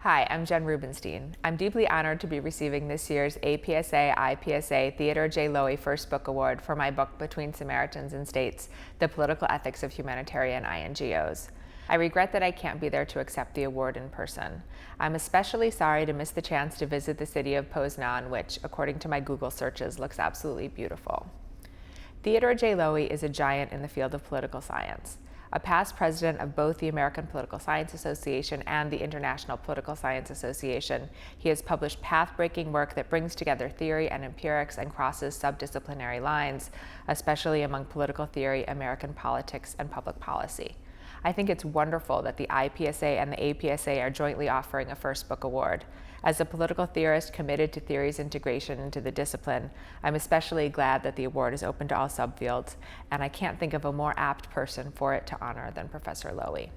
Hi, I'm Jen Rubenstein. I'm deeply honored to be receiving this year's APSA/IPSA Theodore J. Lowi First Book Award for my book Between Samaritans and States, The Political Ethics of Humanitarian INGOs. I regret that I can't be there to accept the award in person. I'm especially sorry to miss the chance to visit the city of Poznan, which, according to my Google searches, looks absolutely beautiful. Theodore J. Lowi is a giant in the field of political science. A past president of both the American Political Science Association and the International Political Science Association, he has published path-breaking work that brings together theory and empirics and crosses subdisciplinary lines, especially among political theory, American politics, and public policy. I think it's wonderful that the IPSA and the APSA are jointly offering a First Book Award. As a political theorist committed to theory's integration into the discipline, I'm especially glad that the award is open to all subfields, and I can't think of a more apt person for it to honor than Professor Lowi.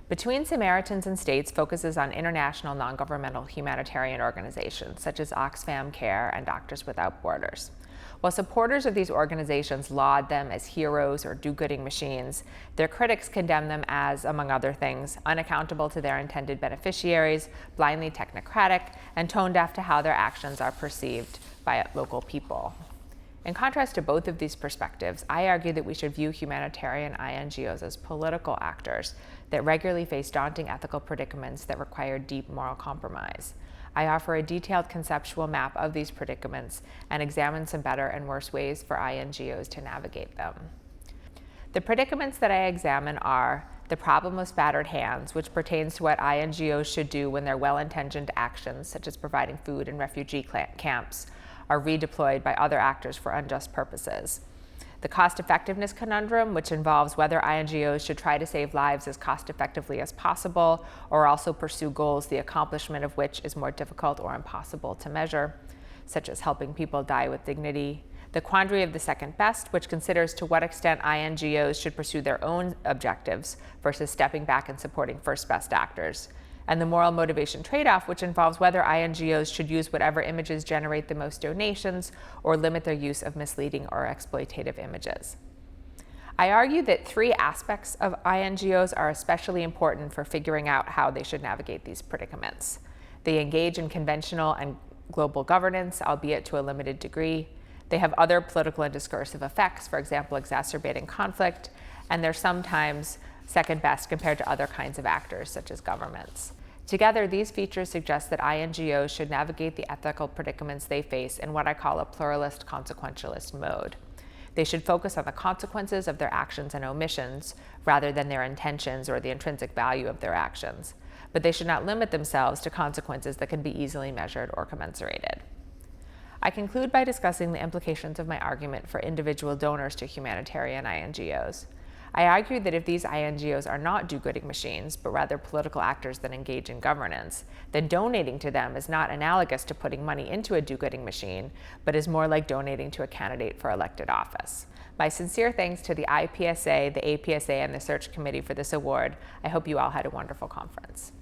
Between Samaritans and States focuses on international non-governmental humanitarian organizations such as Oxfam Care and Doctors Without Borders. While supporters of these organizations laud them as heroes or do-gooding machines, their critics condemn them as, among other things, unaccountable to their intended beneficiaries, blindly technocratic, and tone-deaf to how their actions are perceived by local people. In contrast to both of these perspectives, I argue that we should view humanitarian INGOs as political actors that regularly face daunting ethical predicaments that require deep moral compromise. I offer a detailed conceptual map of these predicaments and examine some better and worse ways for INGOs to navigate them. The predicaments that I examine are the problem of spattered hands, which pertains to what INGOs should do when their well-intentioned actions, such as providing food in refugee camps, are redeployed by other actors for unjust purposes. The cost-effectiveness conundrum, which involves whether INGOs should try to save lives as cost-effectively as possible or also pursue goals the accomplishment of which is more difficult or impossible to measure, such as helping people die with dignity. The quandary of the second best, which considers to what extent INGOs should pursue their own objectives versus stepping back and supporting first best actors. And the moral motivation trade-off, which involves whether INGOs should use whatever images generate the most donations or limit their use of misleading or exploitative images. I argue that three aspects of INGOs are especially important for figuring out how they should navigate these predicaments. They engage in conventional and global governance, albeit to a limited degree. They have other political and discursive effects, for example, exacerbating conflict, and they're sometimes second best compared to other kinds of actors, such as governments. Together, these features suggest that INGOs should navigate the ethical predicaments they face in what I call a pluralist consequentialist mode. They should focus on the consequences of their actions and omissions, rather than their intentions or the intrinsic value of their actions. But they should not limit themselves to consequences that can be easily measured or commensurated. I conclude by discussing the implications of my argument for individual donors to humanitarian INGOs. I argue that if these INGOs are not do-gooding machines, but rather political actors that engage in governance, then donating to them is not analogous to putting money into a do-gooding machine, but is more like donating to a candidate for elected office. My sincere thanks to the IPSA, the APSA, and the Search Committee for this award. I hope you all had a wonderful conference.